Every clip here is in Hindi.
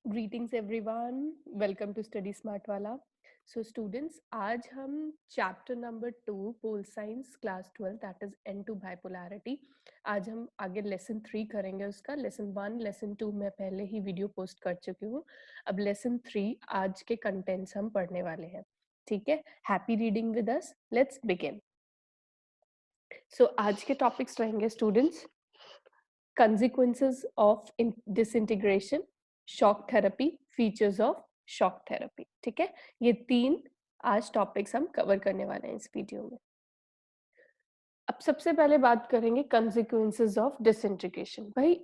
Greetings everyone, welcome to Study Smart वाला. So students, आज हम chapter number 2 pol science class 12 that is N2 bipolarity. आज हम आगे लेसन 3 करेंगे. उसका लेसन 1 लेसन 2 मैं पहले ही वीडियो पोस्ट कर चुकी हूँ. अब लेसन 3 आज के कंटेंट्स हम पढ़ने वाले हैं. ठीक है, happy reading with us. Let's begin. So आज के टॉपिक्स रहेंगे students, consequences of disintegration, shock therapy, features of shock therapy. ठीक है, ये 3 आज टॉपिक्स हम कवर करने वाले हैं इस वीडियो में. अब सबसे पहले बात करेंगे consequences ऑफ डिसइंटीग्रेशन. भाई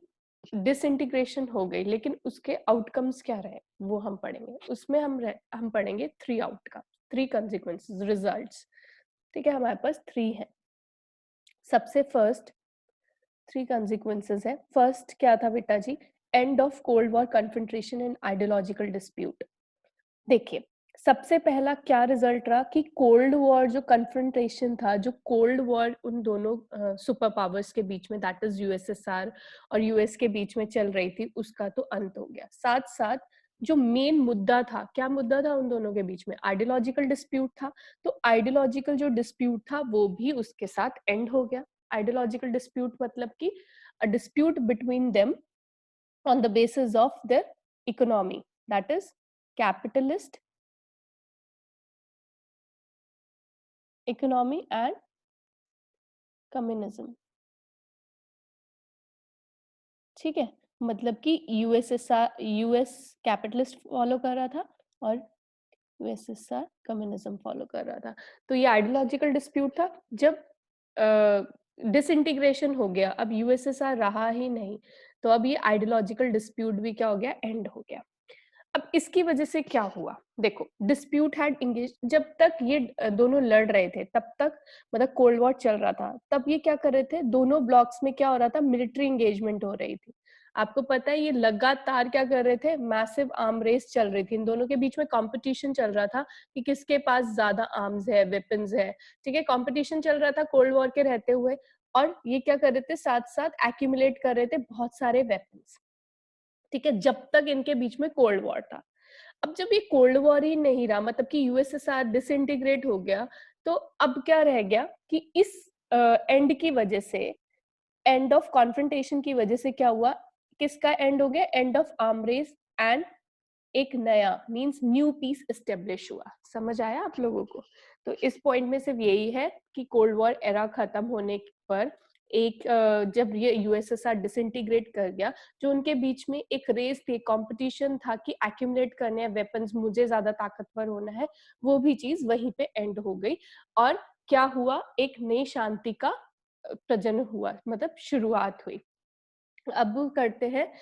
डिसइंटीग्रेशन हो गई, लेकिन उसके आउटकम्स क्या रहे वो हम पढ़ेंगे. उसमें हम पढ़ेंगे 3 आउटकम, 3 consequences, रिजल्ट्स. ठीक है, हमारे पास 3 हैं. सबसे फर्स्ट 3 consequences है. फर्स्ट क्या था बेटा जी? End of cold war confrontation and ideological dispute. देखिए, सबसे पहला क्या रिजल्ट रहा कि कोल्ड वॉर जो कन्फ्रंट्रेशन था, जो कोल्ड वॉर उन दोनों सुपर पावर्स के बीच में दैट इज यूएसएसआर और यूएस के बीच में चल रही थी, उसका तो अंत हो गया. साथ साथ जो मेन मुद्दा था, क्या मुद्दा था उन दोनों के बीच में? आइडियोलॉजिकल डिस्प्यूट था. तो आइडियोलॉजिकल जो डिस्प्यूट था वो भी उसके साथ एंड हो गया. आइडियोलॉजिकल डिस्प्यूट मतलब कि a dispute between them on the basis of their economy, that is capitalist economy and communism. ठीक है, मतलब कि यूएस कैपिटलिस्ट फॉलो कर रहा था और यूएसएसआर कम्युनिज्म फॉलो कर रहा था. तो ये आइडियोलॉजिकल डिस्प्यूट था. जब डिसइंटीग्रेशन हो गया, अब यूएसएसआर रहा ही नहीं, तो अब ये आइडियोलॉजिकल डिस्प्यूट भी क्या हो गया? एंड हो गया. अब इसकी वजह से क्या हुआ? देखो, डिस्प्यूट हैड इंगेज. जब तक ये दोनों लड़ रहे थे तब तक, मतलब कोल्ड वॉर चल रहा था, तब ये क्या कर रहे थे? दोनों ब्लॉक्स में क्या हो रहा था? मिलिट्री इंगेजमेंट हो रही थी. आपको पता है ये लगातार क्या कर रहे थे? मैसिव आर्म रेस चल रही थी. इन दोनों के बीच में कंपटीशन चल रहा था कि किसके पास ज्यादा आर्म्स है, वेपन्स है. ठीक है, कंपटीशन चल रहा था कोल्ड वॉर के रहते हुए. और ये क्या कर रहे थे? साथ साथ एक्यूमुलेट कर रहे थे बहुत सारे वेपन्स. ठीक है, जब तक इनके बीच में कोल्ड वॉर था. अब जब ये कोल्ड वॉर ही नहीं रहा, मतलब कि यूएसएसआर डिसइंटीग्रेट हो गया, तो अब क्या रह गया कि इस एंड की वजह से, एंड ऑफ कॉन्फ्रंटेशन की वजह से क्या हुआ? किसका एंड हो गया? End of arm race and एक नया मींस न्यू पीस एस्टेब्लिश हुआ. समझ आया आप लोगों को? तो इस पॉइंट में सिर्फ यही है कि कोल्ड वॉर एरा खत्म होने पर एक जब ये यूएसएसआर डिसइंटीग्रेट कर गया, जो उनके बीच में एक रेस थी, कंपटीशन था कि एक्यूमुलेट करने हैं वेपन्स, मुझे ज्यादा ताकतवर होना है, वो भी चीज वहीं पे एंड हो गई. और क्या हुआ? एक नई शांति का प्रजनन हुआ, मतलब शुरुआत हुई. अब करते हैं.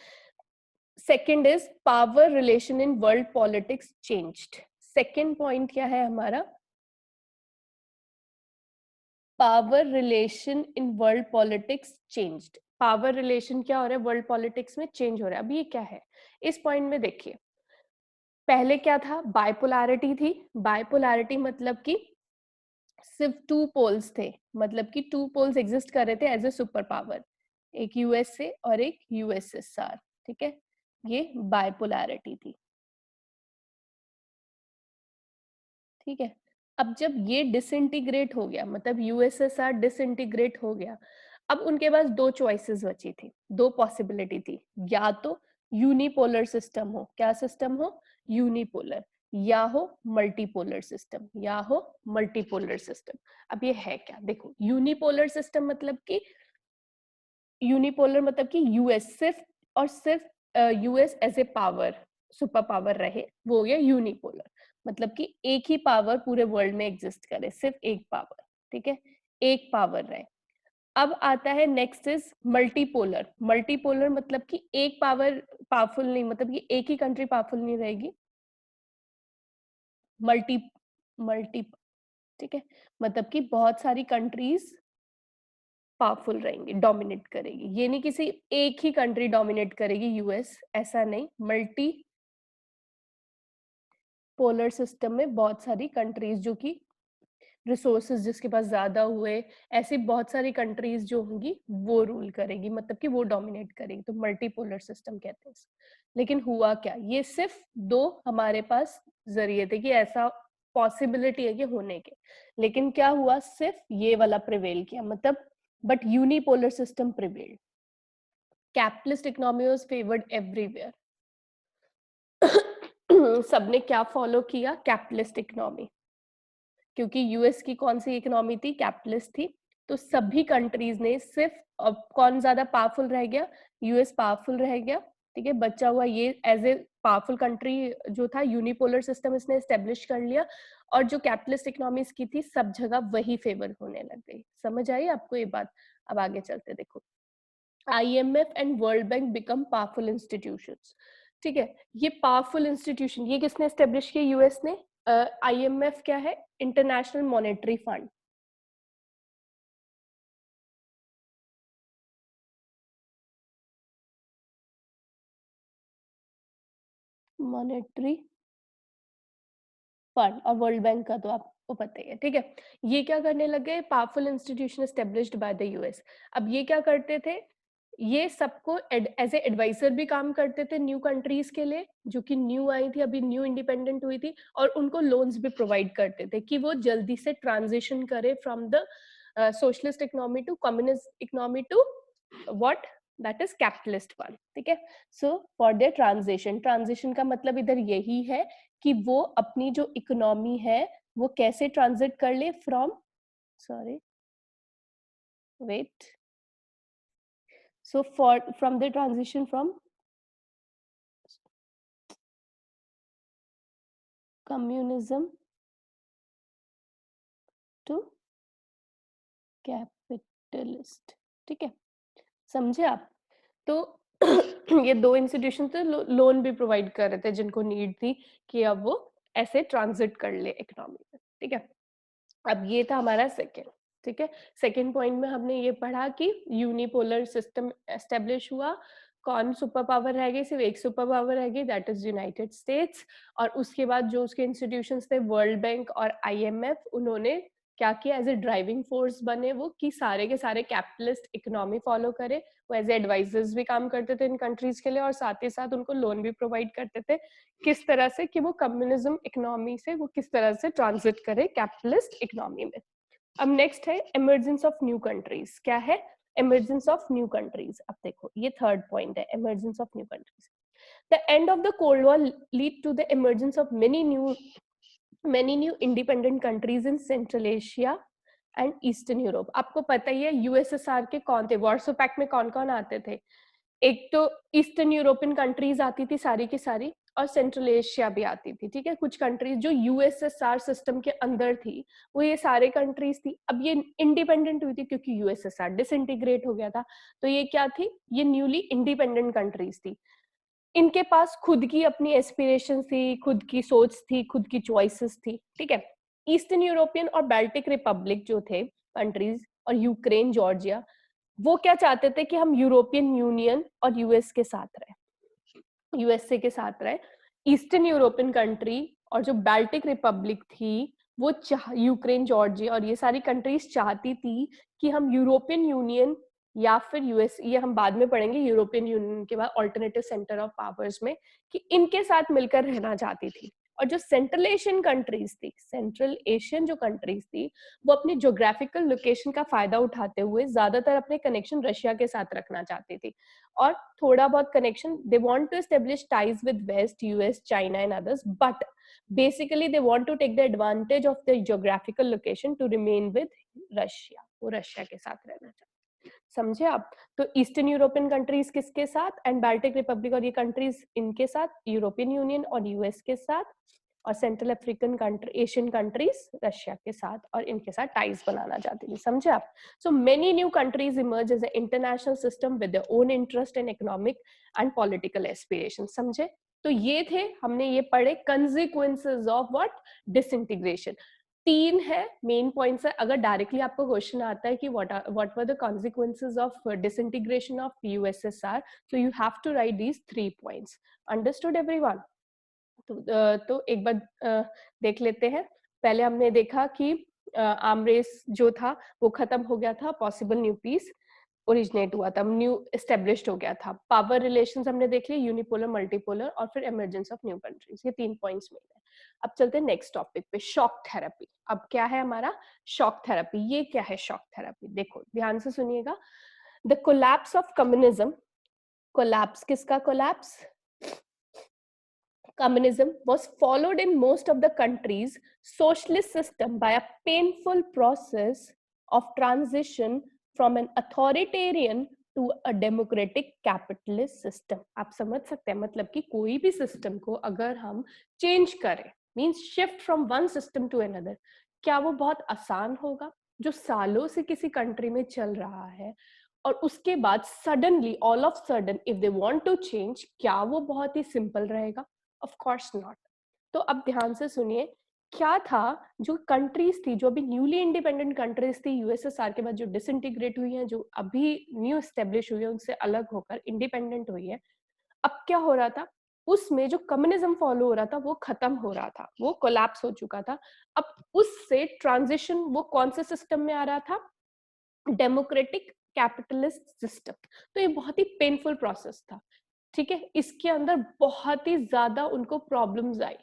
Second is power relation in world politics changed. Second point क्या है हमारा? Power relation in world politics changed. Power relation क्या हो रहा है? वर्ल्ड पॉलिटिक्स में चेंज हो रहा है. अब ये क्या है? इस पॉइंट में देखिए, पहले क्या था? बाइपोलैरिटी थी. बाइपोलैरिटी मतलब कि सिर्फ 2 पोल्स थे, मतलब कि 2 पोल्स एग्जिस्ट कर रहे थे एज ए सुपर पावर, एक यूएसए और एक यूएसएसआर. ठीक है, ये बाइपोलैरिटी थी. ठीक है, अब जब ये डिसइंटीग्रेट हो गया, मतलब यूएसएसआर डिसइंटीग्रेट हो गया, अब उनके पास 2 चॉइसेस बची थी, 2 पॉसिबिलिटी थी. या तो यूनिपोलर सिस्टम हो. क्या सिस्टम हो? यूनिपोलर. या हो मल्टीपोलर सिस्टम. या हो मल्टीपोलर सिस्टम. अब ये है क्या? देखो, यूनिपोलर सिस्टम मतलब कि, यूनिपोलर मतलब कि यूएस सिर्फ और सिर्फ US as a power, super power रहे, वो हो गया यूनिपोलर. मतलब कि एक ही पावर पूरे वर्ल्ड में एग्जिस्ट करे, सिर्फ एक पावर. ठीक है, एक पावर रहे. अब आता है नेक्स्ट इज मल्टीपोलर. मल्टीपोलर मतलब कि एक पावर पावरफुल नहीं, मतलब कि एक ही कंट्री पावरफुल नहीं रहेगी. मल्टी मल्टी ठीक है, मतलब कि बहुत सारी कंट्रीज पावरफुल रहेंगे, डोमिनेट करेगी. ये नहीं किसी एक ही कंट्री डोमिनेट करेगी यूएस, ऐसा नहीं. मल्टी पोलर सिस्टम में बहुत सारी कंट्रीज जो कि रिसोर्सेज जिसके पास ज्यादा हुए, ऐसी बहुत सारी कंट्रीज जो होंगी वो रूल करेगी, मतलब कि वो डोमिनेट करेगी, तो मल्टीपोलर सिस्टम कहते हैं इसको। लेकिन हुआ क्या, ये सिर्फ दो हमारे पास जरिए थे कि ऐसा पॉसिबिलिटी है कि होने के, लेकिन क्या हुआ, सिर्फ ये वाला प्रिवेल किया, मतलब but unipolar system prevailed. Capitalist economy was favoured everywhere. सबने क्या फॉलो किया, कैपिटलिस्ट इकोनॉमी, क्योंकि यूएस की कौन सी इकोनॉमी थी, कैपिटलिस्ट थी। तो सभी कंट्रीज ने सिर्फ, अब कौन ज्यादा पावरफुल रह गया, यूएस पावरफुल रह गया, ठीक है, बचा हुआ ये एज ए पावरफुल कंट्री जो था, यूनिपोलर सिस्टम इसने एस्टेब्लिश कर लिया, और जो कैपिटलिस्ट इकोनॉमीज की थी सब जगह वही फेवर होने लग गई। समझ आई आपको ये बात? अब आगे चलते देखो, IMF and world bank become powerful institutions, ठीक है। ये पावरफुल इंस्टीट्यूशन ये किसने एस्टेब्लिश किया, यूएस ने। IMF क्या है, international monetary fund, monetary fund, और वर्ल्ड बैंक का तो आपको पता ही है, ठीक है। ये क्या करने लगे, powerful institution established by the US. अब ये क्या करते थे, ये सबको एज ए एडवाइजर भी काम करते थे न्यू कंट्रीज के लिए, जो कि न्यू आई थी, अभी न्यू इंडिपेंडेंट हुई थी, और उनको लोन्स भी प्रोवाइड करते थे कि वो जल्दी से ट्रांजिशन करे from the socialist economy to communist economy to what, that is capitalist one, ठीक है। So for their transition, transition का मतलब इधर यही है कि वो अपनी जो इकोनॉमी है वो कैसे ट्रांजिट कर ले from, sorry wait, so from the transition from communism to capitalist, ठीक है, समझे आप? तो ये दो इंस्टीट्यूशन थे, लोन भी प्रोवाइड कर रहे थे जिनको नीड थी कि अब वो ऐसे ट्रांजिट कर ले इकोनॉमी में, ठीक है। अब ये था हमारा सेकेंड, ठीक है। सेकेंड पॉइंट में हमने ये पढ़ा कि यूनिपोलर सिस्टम एस्टेब्लिश हुआ, कौन सुपर पावर रह गई, सिर्फ एक सुपर पावर रह गई, दैट इज यूनाइटेड स्टेट्स। और उसके बाद जो उसके इंस्टीट्यूशंस थे, वर्ल्ड बैंक और IMF, उन्होंने क्या किया, एज ए ड्राइविंग फोर्स बने वो, कि सारे के सारे कैपिटलिस्ट इकोनॉमी फॉलो करे। वो एज एडवाइजर्स भी काम करते थे इन कंट्रीज के लिए, और साथ ही साथ उनको लोन भी प्रोवाइड करते थे, किस तरह से कि वो कम्युनिज्म इकोनॉमी से वो किस तरह से ट्रांजिट करे कैपिटलिस्ट इकोनॉमी में। अब नेक्स्ट है इमर्जेंस ऑफ न्यू कंट्रीज, क्या है, इमर्जेंस ऑफ न्यू कंट्रीज। अब देखो ये थर्ड पॉइंट है, emergence of new countries. The end of the cold war lead to the emergence of many new independent countries in Central Asia and Eastern Europe. आपको पता ही है यूएसएसआर के कौन थे, वार्सो पैक्ट में कौन कौन आते थे, एक तो ईस्टर्न यूरोपियन कंट्रीज आती थी सारी की सारी, और सेंट्रल एशिया भी आती थी, ठीक है। कुछ कंट्रीज जो यूएसएसआर सिस्टम के अंदर थी वो ये सारे कंट्रीज थी। अब ये इंडिपेंडेंट हुई थी क्योंकि यूएसएसआर डिसइंटीग्रेट हो गया था, तो ये क्या थी, ये न्यूली इंडिपेंडेंट कंट्रीज थी। इनके पास खुद की अपनी एस्पिरेशन थी, खुद की सोच थी, खुद की चॉइसेस थी, ठीक है। ईस्टर्न यूरोपियन और बाल्टिक रिपब्लिक जो थे कंट्रीज, और यूक्रेन, जॉर्जिया, वो क्या चाहते थे कि हम यूरोपियन यूनियन और यूएस के साथ रहे, यूएसए के साथ रहे। ईस्टर्न यूरोपियन कंट्री और जो बाल्टिक रिपब्लिक थी, वो यूक्रेन, जॉर्जिया और ये सारी कंट्रीज चाहती थी कि हम यूरोपियन यूनियन या फिर यूएस, ये हम बाद में पढ़ेंगे यूरोपियन यूनियन के बाद ऑल्टरनेटिव सेंटर ऑफ पावर्स में, कि इनके साथ मिलकर रहना चाहती थी। और जो सेंट्रल एशियन कंट्रीज थी, सेंट्रल एशियन जो कंट्रीज थी, वो अपनी ज्योग्राफिकल लोकेशन का फायदा उठाते हुए ज्यादातर अपने कनेक्शन रशिया के साथ रखना चाहती थी, और थोड़ा बहुत connection, they want to establish ties with West, US, China and others, but basically they want to take the advantage of the geographical location to remain with Russia, वो रशिया के साथ रहना चाहते, समझे आप? तो ईस्टर्न यूरोपियन कंट्रीज किसके साथ, एंड बाल्टिक रिपब्लिक और ये कंट्रीज इनके साथ, यूरोपियन यूनियन और यूएस के साथ, और central African country, Asian countries Russia के साथ, और इनके साथ टाइज बनाना चाहती थी, समझे आप? So many new countries emerge as a international system with their own interest and economic and political aspiration, समझे? तो ये थे, हमने ये पढ़े कंसिक्वेंसेस ऑफ व्हाट, डिसइंटीग्रेशन। तीन है मेन पॉइंट्स है, अगर डायरेक्टली आपको क्वेश्चन आता है कि what were the consequences of disintegration of USSR, so you have to write these 3 points. Understood everyone? तो एक बार देख लेते हैं। पहले हमने देखा कि आर्म रेस जो था वो खत्म हो गया था, पॉसिबल न्यू पीस ओरिजिनेट हुआ था, न्यू एस्टेब्लिश्ड हो गया था। पावर रिलेशंस हमने देख लिए, यूनिपोलर, मल्टीपोलर और फिर इमरजेंस ऑफ न्यू कंट्रीज, ये 3 पॉइंट्स में है। अब चलते हैं नेक्स्ट टॉपिक पे, शॉक थेरेपी। अब क्या है हमारा शॉक थेरेपी? ये क्या है शॉक थेरेपी? देखो ध्यान से सुनिएगा। The collapse of communism, collapse किसका collapse? Communism was followed in most of the countries' socialist system by a painful process of transition from an authoritarian to a democratic capitalist system. आप समझ सकते हैं, मतलब कि कोई भी सिस्टम को अगर हम चेंज करें, means shift from one system to another, क्या वो बहुत आसान होगा? जो सालों से किसी कंट्री में चल रहा है और उसके बाद suddenly all of sudden if they want to change, क्या वो बहुत ही सिंपल रहेगा? Of course not. तो अब ध्यान से सुनिए, क्या था जो कंट्रीज थी, जो अभी न्यूली इंडिपेंडेंट कंट्रीज थी यूएसएसआर के बाद जो डिसइंटीग्रेट हुई है, जो अभी न्यू एस्टेब्लिश हुई है, उनसे अलग होकर इंडिपेंडेंट हुई है, अब क्या हो रहा था? उसमें जो कम्युनिज्म फॉलो हो रहा था वो खत्म हो रहा था, वो कोलैप्स हो चुका था। अब उससे ट्रांजिशन वो कौन से सिस्टम में आ रहा था? Democratic capitalist system. तो ये बहुत ही पेनफुल प्रोसेस था, ठीक है। इसके अंदर बहुत ही ज्यादा उनको प्रॉब्लम्स आई,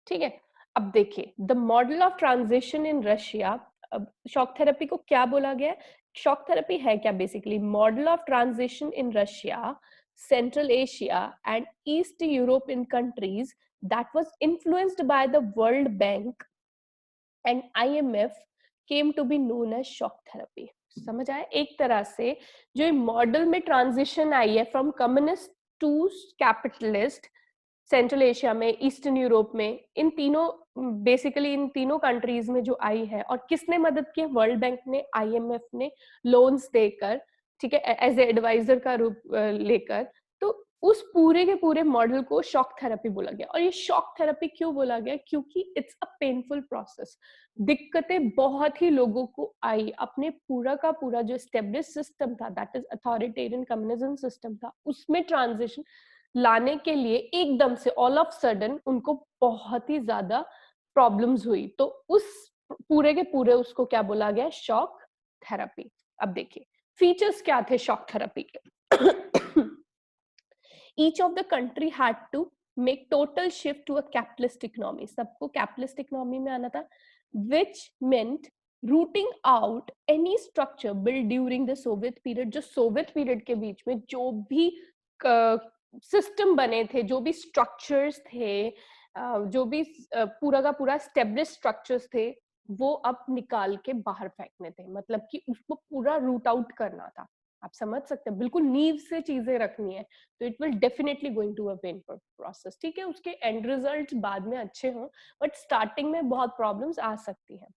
ठीक है। अब देखिए the model of transition in Russia. अब शॉक थेरेपी को क्या बोला गया है? शॉक थेरेपी है क्या? Basically model of transition in Russia, central Asia and east European countries that was influenced by the World Bank and IMF came to be known as shock therapy. समझ आया? एक तरह से जो मॉडल में ट्रांजिशन आई है from communist to capitalist, Central Asia में, ईस्टर्न यूरोप में, इन तीनों, बेसिकली इन तीनों कंट्रीज में जो आई है, और किसने मदद की? वर्ल्ड बैंक ने, आईएमएफ ने लोन्स देकर, ठीक है, एज ए एडवाइजर का रूप लेकर। तो उस पूरे के पूरे मॉडल को शॉक थेरेपी बोला गया। और ये शॉक थेरेपी क्यों बोला गया? क्योंकि इट्स अ पेनफुल प्रोसेस। दिक्कतें बहुत ही लोगों को आई, अपने पूरा का पूरा जो एस्टेब्लिश सिस्टम था, that is authoritarian communism system था, उसमें ट्रांजिशन लाने के लिए एकदम से ऑल ऑफ सडन उनको बहुत ही ज्यादा प्रॉब्लम्स हुई। तो उस पूरे के पूरे उसको क्या बोला गया? Shock therapy. अब देखिए फीचर्स क्या थे शॉक थेरेपी के। Each of the country had to make total shift to a capitalist economy. सबको capitalist economy में आना था, which meant rooting out any structure built during the Soviet period. जो सोवियत पीरियड के बीच में जो भी सिस्टम बने थे, जो भी स्ट्रक्चर्स थे, जो भी पूरा का पूरा स्टेब्लिश स्ट्रक्चर्स थे, वो अब निकाल के बाहर फेंकने थे। मतलब कि उसको पूरा रूट आउट करना था। आप समझ सकते हैं, बिल्कुल नींव से चीजें रखनी है, तो it will definitely going to a painful process, ठीक है। उसके एंड रिजल्ट बाद में अच्छे हों, बट स्टार्टिंग में बहुत प्रॉब्लम्स आ सकती हैं।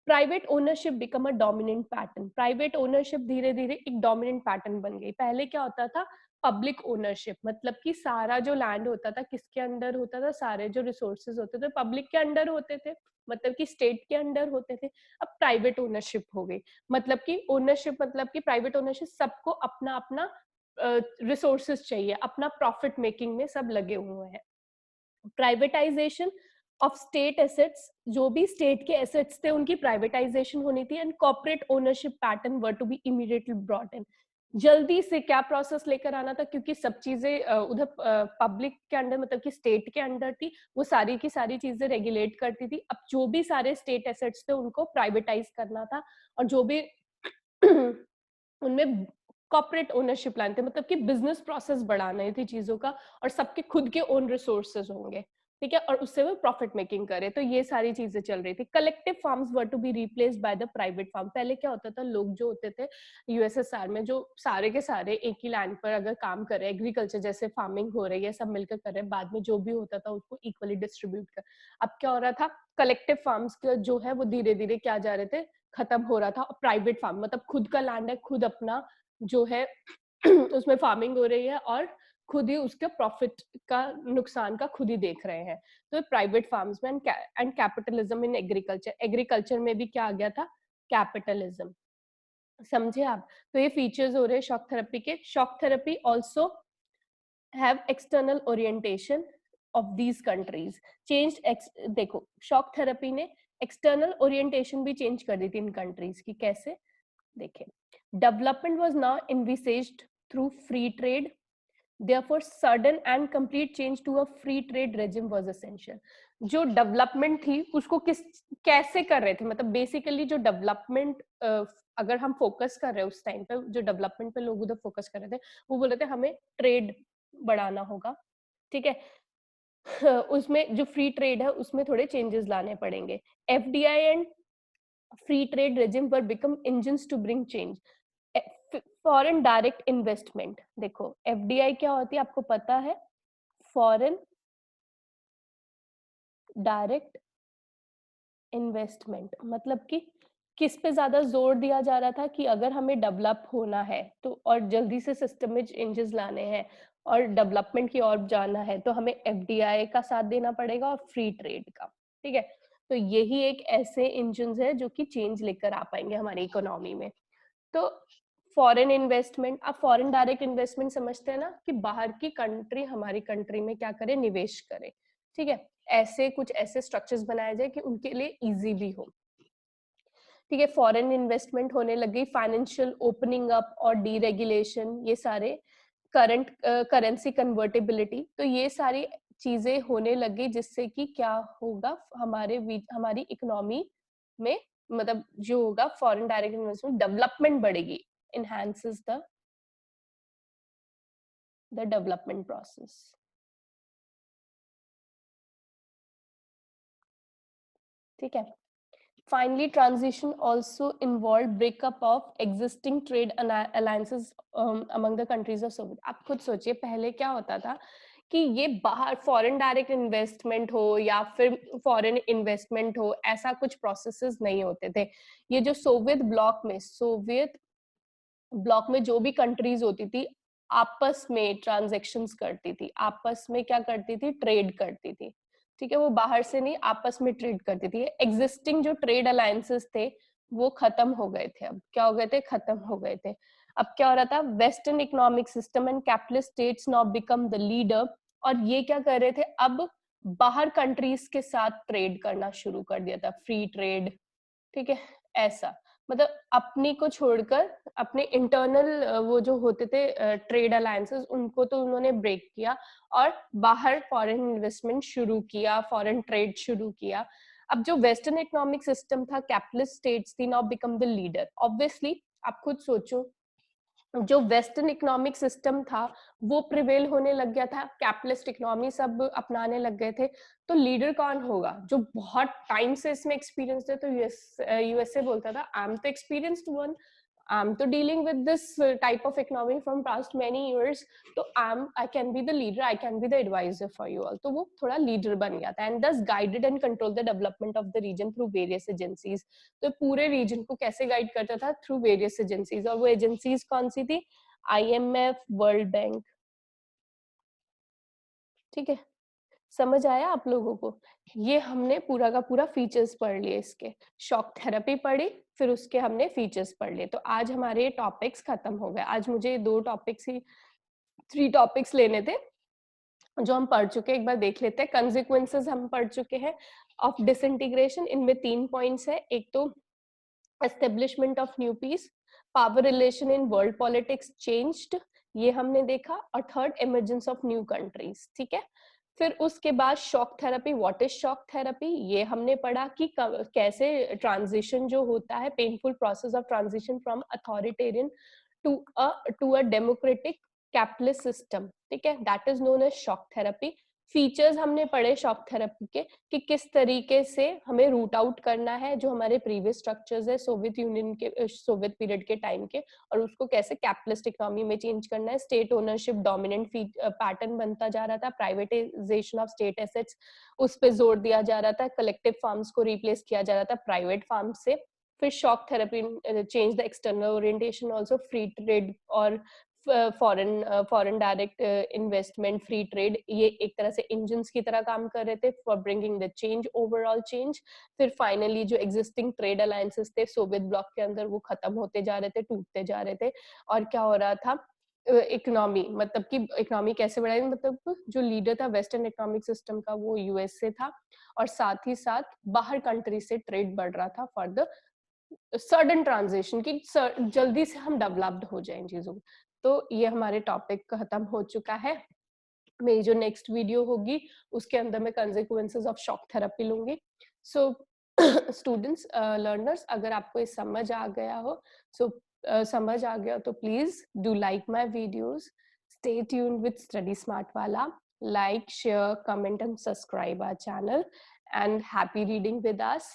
Private ownership become a dominant pattern. Private ownership धीरे धीरे एक डोमिनेंट पैटर्न बन गई। पहले क्या होता था? पब्लिक ओनरशिप, मतलब कि सारा जो लैंड होता था किसके अंडर होता था? सारे जो रिसोर्सेज होते थे पब्लिक के अंडर होते थे, मतलब कि स्टेट के अंडर होते थे। अब प्राइवेट ओनरशिप हो गई, मतलब कि ओनरशिप, मतलब कि प्राइवेट ओनरशिप, सबको अपना अपना रिसोर्सेज चाहिए, अपना प्रॉफिट मेकिंग में सब लगे हुए हैं। प्राइवेटाइजेशन ऑफ स्टेट एसेट्स, जो भी स्टेट के एसेट्स थे उनकी प्राइवेटाइजेशन होनी थी। And corporate ownership pattern were to be immediately brought in. जल्दी से क्या प्रोसेस लेकर आना था, क्योंकि सब चीजें उधर पब्लिक के अंडर, मतलब कि स्टेट के अंडर थी, वो सारी की सारी चीजें रेगुलेट करती थी। अब जो भी सारे स्टेट एसेट्स थे उनको प्राइवेटाइज करना था, और जो भी उनमें कॉर्पोरेट ओनरशिप लाने थे, मतलब कि बिजनेस प्रोसेस बढ़ाने थे चीजों का, और सबके खुद के ओन रिसोर्सेज होंगे, ठीक है, और उससे वो प्रॉफिट मेकिंग करे। तो ये सारी चीजें चल रही थी। Collective farms were to be replaced by the private farm. पहले क्या होता था, लोग जो होते थे यूएसएसआर में, जो सारे के सारे एक ही लैंड पर अगर काम कर रहे हैं, एग्रीकल्चर जैसे फार्मिंग हो रही है, सब मिलकर कर रहे हैं, बाद में जो भी होता था उसको इक्वली डिस्ट्रीब्यूट कर। अब क्या हो रहा था? कलेक्टिव फार्म्स जो है वो धीरे धीरे क्या जा रहे थे? खत्म हो रहा था। और प्राइवेट फार्म मतलब खुद का लैंड है, खुद अपना जो है उसमें फार्मिंग हो रही है, और खुद ही उसके प्रॉफिट का नुकसान का खुद ही देख रहे हैं। तो प्राइवेट फार्म्स में and capitalism in agriculture. Agriculture में भी क्या आ गया था? कैपिटलिज्म। समझे आप? तो ये फीचर्स हो रहे हैं शॉक थेरेपी के। Shock therapy also have external orientation of these countries changed. देखो शॉक थेरेपी ने एक्सटर्नल ओरिएंटेशन भी चेंज कर दी थी इन कंट्रीज की। कैसे देखें, development was now envisaged through free trade, therefore sudden and complete change to a free trade regime was essential। जो डेवलपमेंट थी उसको कैसे कर रहे थे, मतलब बेसिकली जो डेवलपमेंट, अगर हम फोकस कर रहे हैं उस टाइम पे, जो डेवलपमेंट पे लोग उधर फोकस कर रहे थे, वो बोल रहे थे हमें ट्रेड बढ़ाना होगा, ठीक है। उसमें जो फ्री ट्रेड है उसमें थोड़े चेंजेस लाने पड़ेंगे। FDI and free trade regime were become engines to bring change. Foreign direct investment, देखो एफडीआई क्या होती है आपको पता है, फॉरेन डायरेक्ट इन्वेस्टमेंट, मतलब कि किस पे ज्यादा जोर दिया जा रहा था कि अगर हमें डेवलप होना है तो, और जल्दी से सिस्टम में चेंजेस लाने हैं और डेवलपमेंट की ओर जाना है, तो हमें एफडीआई का साथ देना पड़ेगा और फ्री ट्रेड का, ठीक है। तो यही एक ऐसे इंजन है जो कि चेंज लेकर आ पाएंगे हमारी इकोनॉमी में। तो फॉरेन इन्वेस्टमेंट, आप फॉरेन डायरेक्ट इन्वेस्टमेंट समझते हैं ना, कि बाहर की कंट्री हमारी कंट्री में क्या करे, निवेश करे, ठीक है। ऐसे कुछ ऐसे स्ट्रक्चर्स बनाए जाए कि उनके लिए इजी भी हो, ठीक है। फॉरेन इन्वेस्टमेंट होने लगी, फाइनेंशियल ओपनिंग अप और डीरेगुलेशन, ये सारे, करंट करेंसी कन्वर्टेबिलिटी, तो ये सारी चीजें होने लगी, जिससे कि क्या होगा, हमारी इकोनॉमी में, मतलब जो होगा फॉरेन डायरेक्ट इन्वेस्टमेंट, डेवलपमेंट बढ़ेगी, enhances the development process, ठीक है। Finally, transition also involved breakup of existing trade alliances among the countries of Soviet। आप खुद सोचिए पहले क्या होता था कि ये बाहर फॉरेन डायरेक्ट इन्वेस्टमेंट हो या फिर फॉरेन इन्वेस्टमेंट हो, ऐसा कुछ प्रोसेसेस नहीं होते थे। ये जो सोवियत ब्लॉक में जो भी कंट्रीज होती थी, आपस में ट्रांजेक्शन्स करती थी, आपस में क्या करती थी, ट्रेड करती थी, ठीक है। वो बाहर से नहीं, आपस में ट्रेड करती थी। एग्जिस्टिंग जो ट्रेड अलायंसेस थे वो खत्म हो गए थे। अब क्या हो गए थे, खत्म हो गए थे। अब क्या हो रहा था, western economic system and capitalist states now become the leader, और ये क्या कर रहे थे, अब बाहर कंट्रीज के साथ ट्रेड करना शुरू कर दिया था, फ्री ट्रेड, ठीक है। ऐसा, मतलब अपनी को छोड़कर अपने इंटरनल वो जो होते थे ट्रेड अलायंसेस, उनको तो उन्होंने ब्रेक किया और बाहर फॉरेन इन्वेस्टमेंट शुरू किया, फॉरेन ट्रेड शुरू किया। अब जो वेस्टर्न इकोनॉमिक सिस्टम था, कैपिटलिस्ट स्टेट्स थी now become the leader. Obviously आप खुद सोचो, जो वेस्टर्न इकोनॉमिक सिस्टम था वो प्रिवेल होने लग गया था, कैपिटलिस्ट इकोनॉमी सब अपनाने लग गए थे, तो लीडर कौन होगा, जो बहुत टाइम से इसमें एक्सपीरियंस है। तो यूएसए बोलता था आई एम तो एक्सपीरियंस्ड वन, आई एम तो dealing with this type of economy from past many years, तो I can be the leader, I can be the adviser for you all. तो वो थोड़ा लीडर बन गया था, and thus guided and control the development of the region through various agencies. तो पूरे रीजन को कैसे गाइड करता था, थ्रू वेरियस एजेंसीज, और वो एजेंसीज कौन सी थी, आईएमएफ, वर्ल्ड बैंक, ठीक है। समझ आया आप लोगों को, ये हमने पूरा का पूरा फीचर्स पढ़ लिए इसके, शॉक थेरेपी पढ़ी, फिर उसके हमने फीचर्स पढ़ लिए। तो आज हमारे टॉपिक्स खत्म हो गए। आज मुझे 3 टॉपिक्स लेने थे जो हम पढ़ चुके हैं, एक बार देख लेते हैं। कंसिक्वेंसेस हम पढ़ चुके हैं ऑफ डिसइंटीग्रेशन, इनमें 3 पॉइंट्स है। एक तो establishment of new peace, power relation in world politics changed, ये हमने देखा, और third emergence of new countries, ठीक है। फिर उसके बाद shock therapy, what is shock therapy, ये हमने पढ़ा कि कैसे ट्रांजिशन जो होता है, painful process of transition from authoritarian to a democratic capitalist system, ठीक है, that is known as shock therapy. Features हमने पढ़े शॉक थेरेपी के, कि किस तरीके से हमें रूट आउट करना है जो हमारे प्रीवियस स्ट्रक्चर्स है सोवियत यूनियन के, सोवियत पीरियड के टाइम के, और उसको कैसे कैपिटलिस्ट इकोनॉमी में चेंज करना है। स्टेट ओनरशिप डोमिनेंट पैटर्न बनता जा रहा था, प्राइवेटाइजेशन ऑफ स्टेट एसेट्स उस पर जोर दिया जा रहा था, कलेक्टिव फार्म्स को रिप्लेस किया जा रहा था प्राइवेट फार्म से। फिर shock therapy change the external orientation also, free trade और foreign direct investment, free trade, ये एक तरह से इंजन्स की तरह काम कर रहे थे for bringing the change, overall change. फिर फाइनली जो एग्जिस्टिंग ट्रेड अलायंसेस थे सोवियत ब्लॉक के अंदर, वो खत्म होते जा रहे थे, टूटते जा रहे थे, और क्या हो रहा था, इकोनॉमी, मतलब कि इकोनॉमी कैसे बढ़ाई, मतलब जो लीडर था वेस्टर्न इकोनॉमिक सिस्टम का वो यूएस से था, और साथ ही साथ बाहर कंट्री से ट्रेड बढ़ रहा था फॉर द सडन ट्रांजिशन की जल्दी से हम डेवलप्ड हो जाए इन चीजों। तो ये हमारे टॉपिक खत्म हो चुका है। मेरी जो नेक्स्ट वीडियो होगी उसके अंदर मैं कंसेक्वेंसेस ऑफ शॉक थेरेपी लूंगी। सो स्टूडेंट्स, लर्नर्स, अगर आपको ये समझ आ गया हो, सो समझ आ गया तो please do like my videos, stay tuned with study smart वाला, like, share, comment and subscribe our channel, and happy reading with us.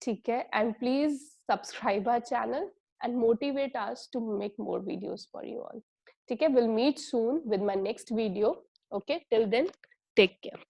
ठीक है, and please subscribe our channel and motivate us to make more videos for you all. ठीक है, we'll meet soon with my next video. Okay, till then, take care.